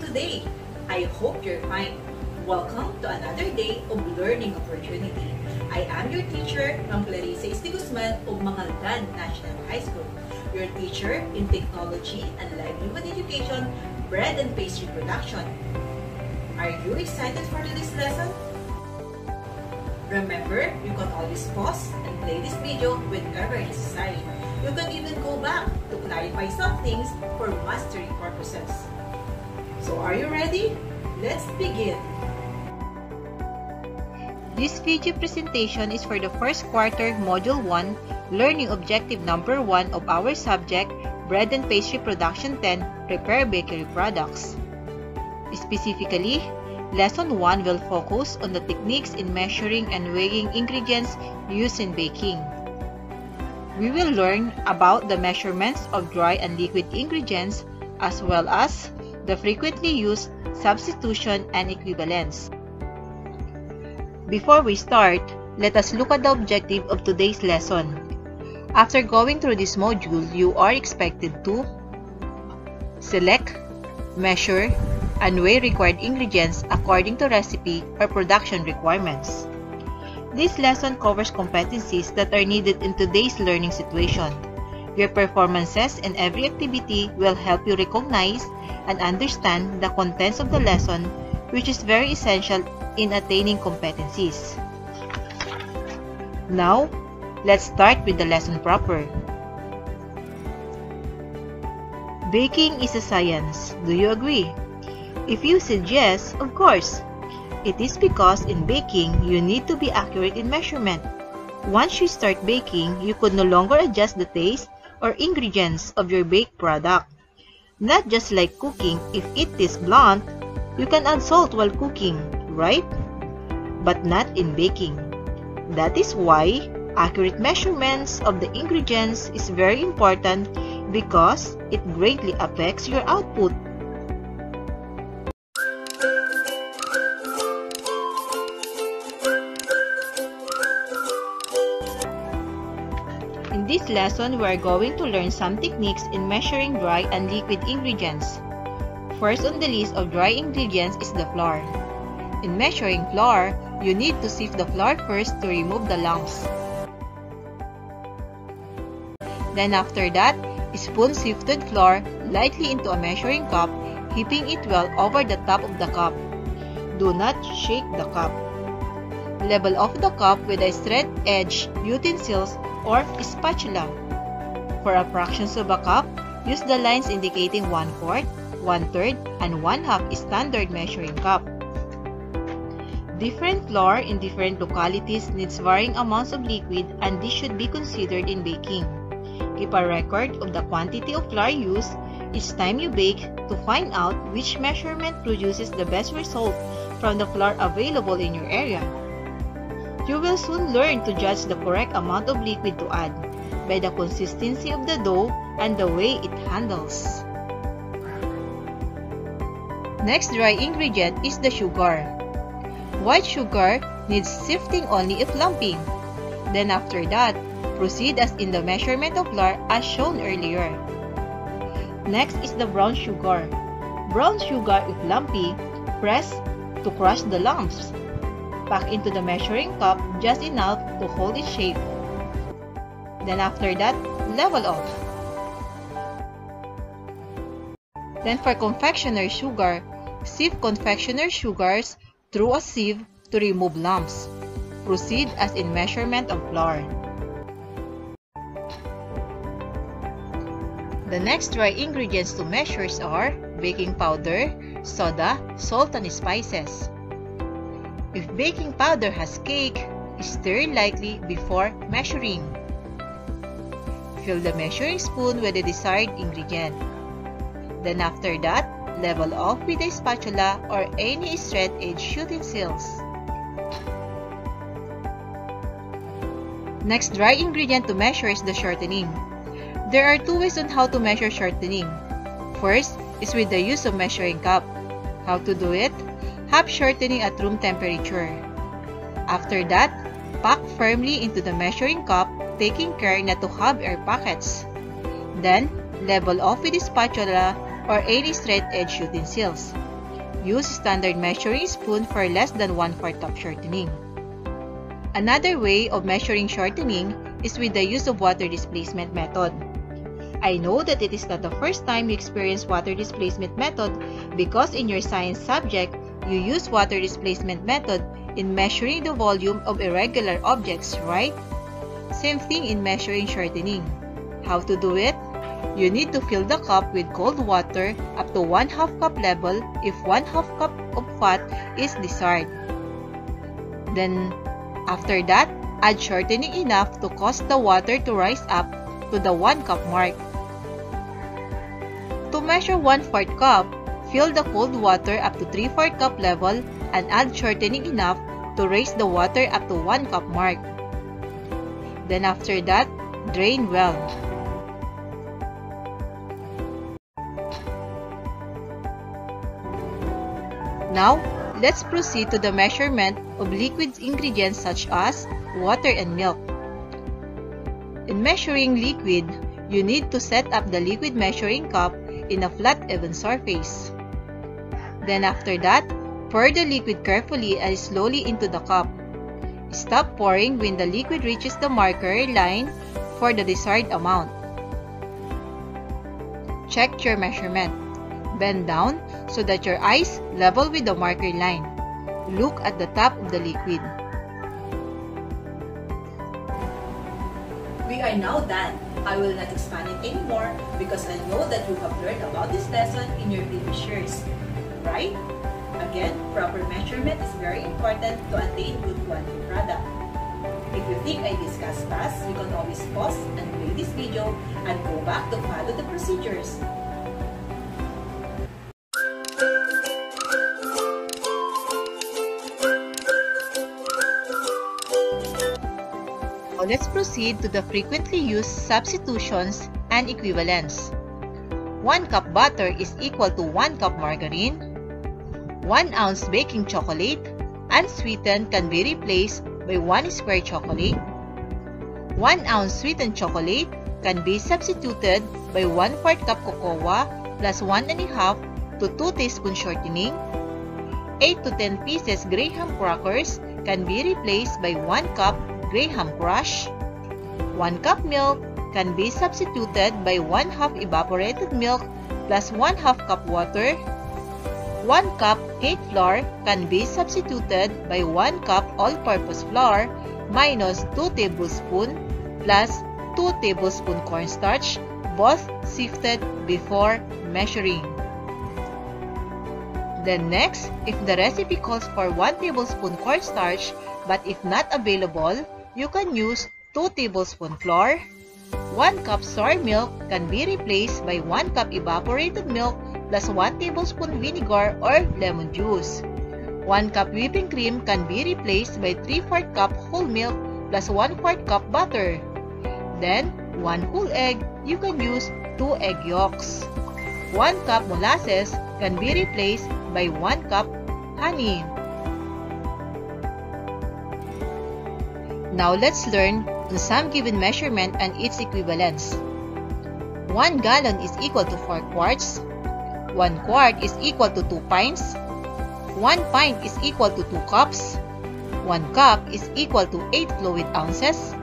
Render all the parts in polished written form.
today? I hope you're fine. Welcome to another day of learning opportunity. I am your teacher, Ma'am Clarissa Esti Guzman of Mangaldan National High School. Your teacher in Technology and Livelihood Education, Bread and Pastry Production. Are you excited for today's lesson? Remember, you can always pause and play this video whenever necessary. You can even go back to clarify some things for mastery purposes. So are you ready? Let's begin! This video presentation is for the first quarter, Module 1, Learning Objective Number 1 of our subject, Bread and Pastry Production 10, Prepare Bakery Products. Specifically, Lesson 1 will focus on the techniques in measuring and weighing ingredients used in baking. We will learn about the measurements of dry and liquid ingredients as well as the frequently used substitution and equivalence. Before we start, let us look at the objective of today's lesson. After going through this module, you are expected to select, measure, and weigh required ingredients according to recipe or production requirements. This lesson covers competencies that are needed in today's learning situation. Your performances in every activity will help you recognize and understand the contents of the lesson, which is very essential in attaining competencies. Now, let's start with the lesson proper. Baking is a science. Do you agree? If you said yes, of course. It is because in baking, you need to be accurate in measurement. Once you start baking, you could no longer adjust the taste or ingredients of your baked product. Not just like cooking, if it is blunt, you can add salt while cooking, right? But not in baking. That is why accurate measurements of the ingredients is very important because it greatly affects your output. In this lesson, we are going to learn some techniques in measuring dry and liquid ingredients. First on the list of dry ingredients is the flour. In measuring flour, you need to sift the flour first to remove the lumps. Then after that, spoon sifted flour lightly into a measuring cup, heaping it well over the top of the cup. Do not shake the cup. Level off the cup with a straight-edged utensils or spatula. For a fractions of a cup, use the lines indicating 1/4, 1/3, and 1/2 standard measuring cup. Different flour in different localities needs varying amounts of liquid, and this should be considered in baking. Keep a record of the quantity of flour used each time you bake to find out which measurement produces the best result from the flour available in your area. You will soon learn to judge the correct amount of liquid to add by the consistency of the dough and the way it handles. Next dry ingredient is the sugar. White sugar needs sifting only if lumpy. Then after that, proceed as in the measurement of flour as shown earlier. Next is the brown sugar. Brown sugar if lumpy, press to crush the lumps. Pack into the measuring cup just enough to hold its shape. Then after that, level off. Then for confectioner sugar, sieve confectioner sugars through a sieve to remove lumps. Proceed as in measurement of flour. The next dry ingredients to measure are baking powder, soda, salt, and spices. If baking powder has cake, stir lightly before measuring. Fill the measuring spoon with the desired ingredient. Then after that, level off with a spatula or any straight-edged utensils. Next dry ingredient to measure is the shortening. There are two ways on how to measure shortening. First is with the use of measuring cup. How to do it? Half shortening at room temperature. After that, pack firmly into the measuring cup, taking care not to have air pockets. Then, level off with a spatula or any straight-edge utensils. Use standard measuring spoon for less than 1/4 cup shortening. Another way of measuring shortening is with the use of water displacement method. I know that it is not the first time you experience water displacement method because in your science subject, you use water displacement method in measuring the volume of irregular objects, right? Same thing in measuring shortening. How to do it? You need to fill the cup with cold water up to 1/2 cup level if 1/2 cup of fat is desired. Then, after that, add shortening enough to cause the water to rise up to the 1 cup mark. To measure 1/4 cup, fill the cold water up to 3/4 cup level and add shortening enough to raise the water up to 1 cup mark. Then after that, drain well. Now, let's proceed to the measurement of liquid ingredients such as water and milk. In measuring liquid, you need to set up the liquid measuring cup in a flat even surface. Then after that, pour the liquid carefully and slowly into the cup. Stop pouring when the liquid reaches the marker line for the desired amount. Check your measurement. Bend down so that your eyes level with the marker line. Look at the top of the liquid. We are now done. I will not expand it anymore because I know that you have learned about this lesson in your previous years, right? Again, proper measurement is very important to attain good quality product. If you think I discussed fast, you can always pause and play this video and go back to follow the procedures. Now let's proceed to the frequently used substitutions and equivalents. 1 cup butter is equal to 1 cup margarine. 1 ounce baking chocolate, unsweetened, can be replaced by 1 square chocolate. 1 ounce sweetened chocolate can be substituted by 1/4 cup cocoa plus 1½ to 2 teaspoons shortening. 8 to 10 pieces Graham crackers can be replaced by 1 cup Graham crush. 1 cup milk can be substituted by 1/2 evaporated milk plus 1/2 cup water. 1 cup cake flour can be substituted by 1 cup all-purpose flour minus 2 tablespoons plus 2 tablespoons cornstarch, both sifted before measuring. Then next, if the recipe calls for 1 tablespoon cornstarch but if not available, you can use 2 tablespoons flour. 1 cup sour milk can be replaced by 1 cup evaporated milk plus 1 tablespoon vinegar or lemon juice. 1 cup whipping cream can be replaced by 3/4 cup whole milk plus 1/4 cup butter. Then, 1 whole egg, you can use 2 egg yolks. 1 cup molasses can be replaced by 1 cup honey. Now let's learn on some given measurement and its equivalents. 1 gallon is equal to 4 quarts. 1 quart is equal to 2 pints. 1 pint is equal to 2 cups. 1 cup is equal to 8 fluid ounces.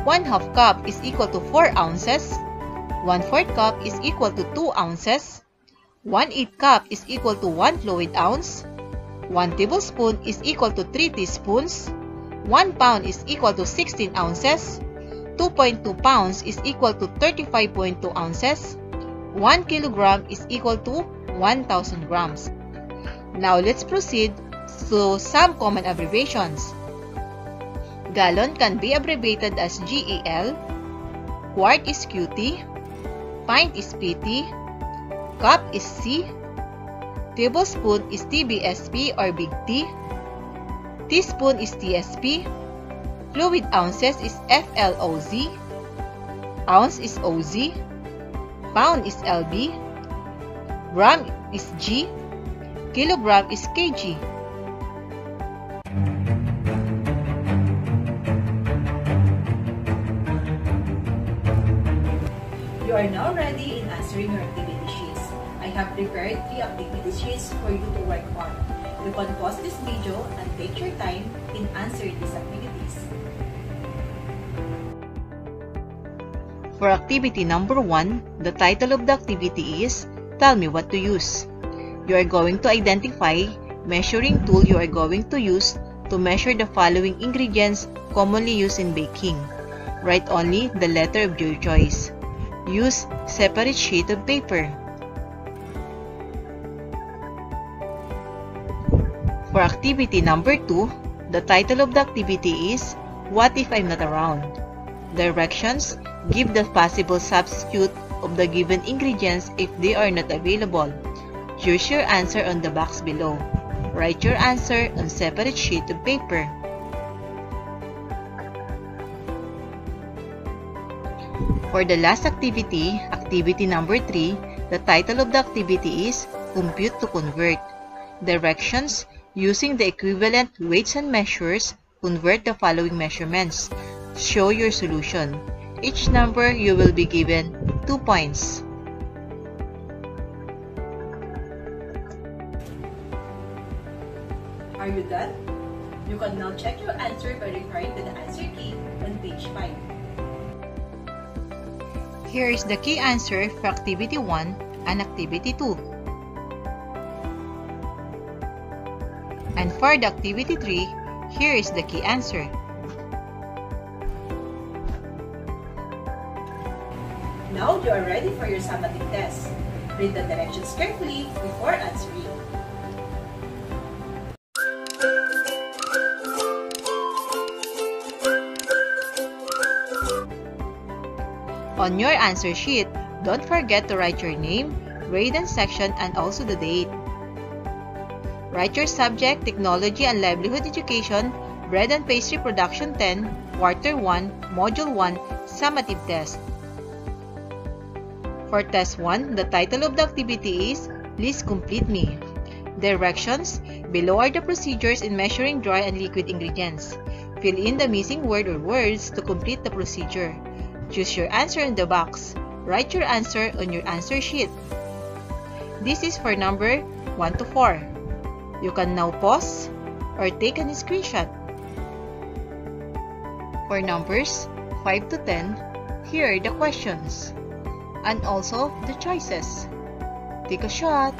1/2 cup is equal to 4 ounces. 1/4 cup is equal to 2 ounces. 1/8 cup is equal to 1 fluid ounce. 1 tablespoon is equal to 3 teaspoons. 1 pound is equal to 16 ounces. 2.2 pounds is equal to 35.2 ounces. 1 kilogram is equal to 1,000 grams. Now let's proceed to some common abbreviations. Gallon can be abbreviated as GAL. Quart is QT. Pint is PT. Cup is C. Tablespoon is TBSP or Big T. Teaspoon is TSP. Fluid ounces is FLOZ. Ounce is OZ. Pound is LB. Gram is G. Kilogram is kg. You are now ready in answering your activity sheets. I have prepared 3 activity sheets for you to work on. You can pause this video and take your time in answering these activities. For activity number 1, the title of the activity is Tell Me What to Use. You are going to identify measuring tool you are going to use to measure the following ingredients commonly used in baking. Write only the letter of your choice. Use separate sheet of paper. For activity number 2, the title of the activity is What If I'm Not Around? Directions: give the possible substitute of the given ingredients if they are not available. Choose your answer on the box below. Write your answer on separate sheet of paper. For the last activity, activity number 3, the title of the activity is Compute to Convert. Directions: using the equivalent weights and measures, convert the following measurements. Show your solution. Each number you will be given 2 points. Are you done? You can now check your answer by referring to the answer key on page 5. Here is the key answer for activity 1 and activity 2. And for the activity 3, here is the key answer. Now you are ready for your summative test. Read the directions carefully before answering. On your answer sheet, don't forget to write your name, grade and section, and also the date. Write your subject, Technology and Livelihood Education, Bread and Pastry Production 10, Quarter 1, Module 1, Summative Test. For Test 1, the title of the activity is Please Complete Me. Directions: below are the procedures in measuring dry and liquid ingredients. Fill in the missing word or words to complete the procedure. Choose your answer in the box. Write your answer on your answer sheet. This is for number 1 to 4. You can now pause or take a screenshot. For numbers 5 to 10, here are the questions and also the choices. Take a shot.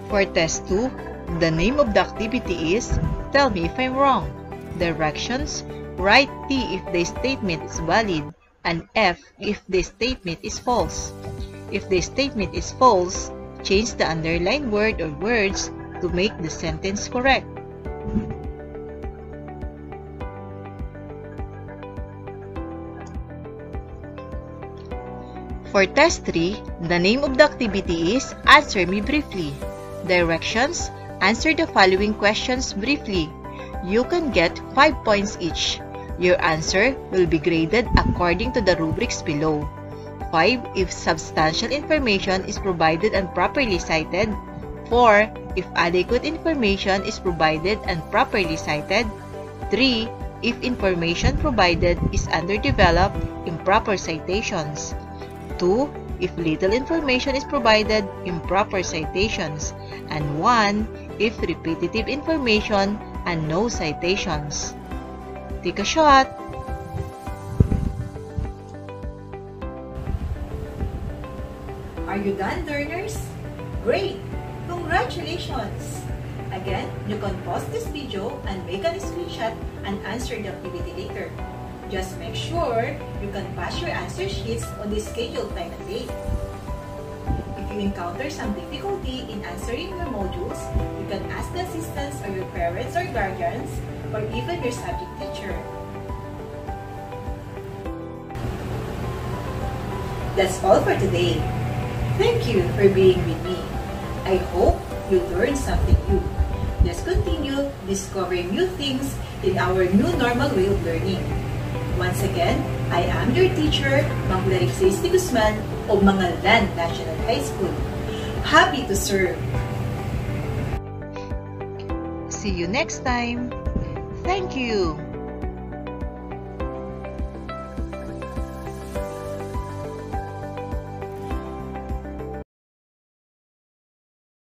For test 2, the name of the activity is Tell Me If I'm Wrong. Directions: write T if the statement is valid and F if the statement is false. If the statement is false, change the underlined word or words to make the sentence correct. For test 3, the name of the activity is Answer Me Briefly. Directions: answer the following questions briefly. You can get 5 points each. Your answer will be graded according to the rubrics below. 5 if substantial information is provided and properly cited. 4 if adequate information is provided and properly cited. 3 if information provided is underdeveloped, improper citations. 2 if little information is provided, improper citations. And 1 if repetitive information and no citations. Take a shot. Are you done, learners? Great! Congratulations! Again, you can pause this video and make a screenshot and answer the activity later. Just make sure you can pass your answer sheets on the scheduled time and date. If you encounter some difficulty in answering your modules, you can ask the assistance of your parents or guardians or even your subject teacher. That's all for today. Thank you for being with me. I hope you learned something new. Let's continue discovering new things in our new normal way of learning. Once again, I am your teacher, Ma'am Clarissa de Guzman of Mangaldan National High School. Happy to serve! See you next time. Thank you.